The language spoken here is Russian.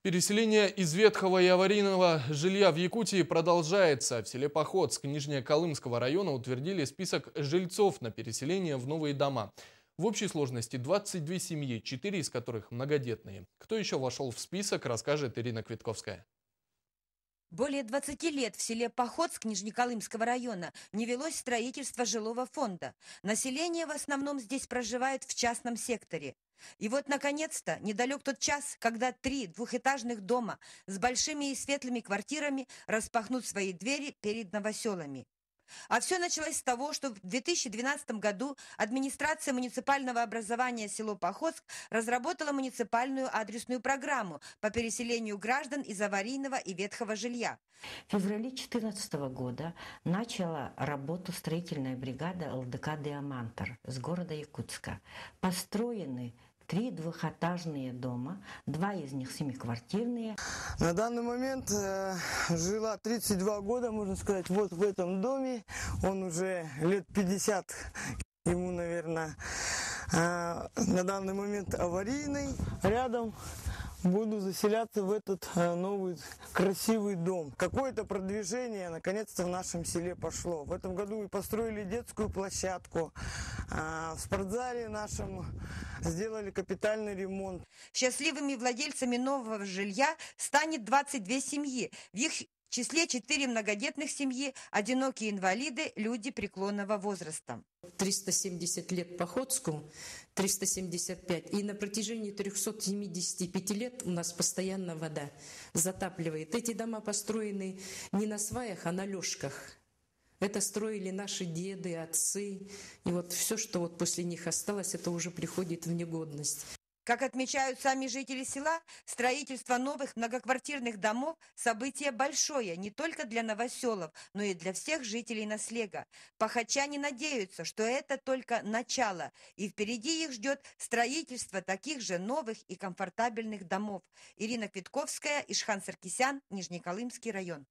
Переселение из ветхого и аварийного жилья в Якутии продолжается. В селе Походск Нижнеколымского района утвердили список жильцов на переселение в новые дома. В общей сложности 22 семьи, 4 из которых многодетные. Кто еще вошел в список, расскажет Ирина Квитковская. Более 20 лет в селе Походск Нижнеколымского района не велось строительство жилого фонда. Население в основном здесь проживает в частном секторе. И вот, наконец-то, недалек тот час, когда 3 двухэтажных дома с большими и светлыми квартирами распахнут свои двери перед новоселами. А все началось с того, что в 2012 году администрация муниципального образования село Походск разработала муниципальную адресную программу по переселению граждан из аварийного и ветхого жилья. В феврале 2014 года начала работу строительная бригада ЛДК «Диамантр» с города Якутска. Построены 3 двухэтажные дома, 2 из них семиквартирные. На данный момент жила 32 года, можно сказать, вот в этом доме. Он уже лет 50, ему, наверное, на данный момент аварийный. Рядом буду заселяться в этот новый красивый дом. Какое-то продвижение наконец-то в нашем селе пошло. В этом году мы построили детскую площадку. В спортзале нашем сделали капитальный ремонт. Счастливыми владельцами нового жилья станет 22 семьи. В их числе 4 многодетных семьи, одинокие инвалиды, люди преклонного возраста. 370 лет Походску, 375. И на протяжении 375 лет у нас постоянно вода затапливает. Эти дома построены не на сваях, а на лёжках. Это строили наши деды, отцы. И вот все, что вот после них осталось, это уже приходит в негодность. Как отмечают сами жители села, строительство новых многоквартирных домов – событие большое не только для новоселов, но и для всех жителей Наслега. Походчане надеются, что это только начало, и впереди их ждет строительство таких же новых и комфортабельных домов. Ирина Квитковская, Ишхан Саркисян, Нижнеколымский район.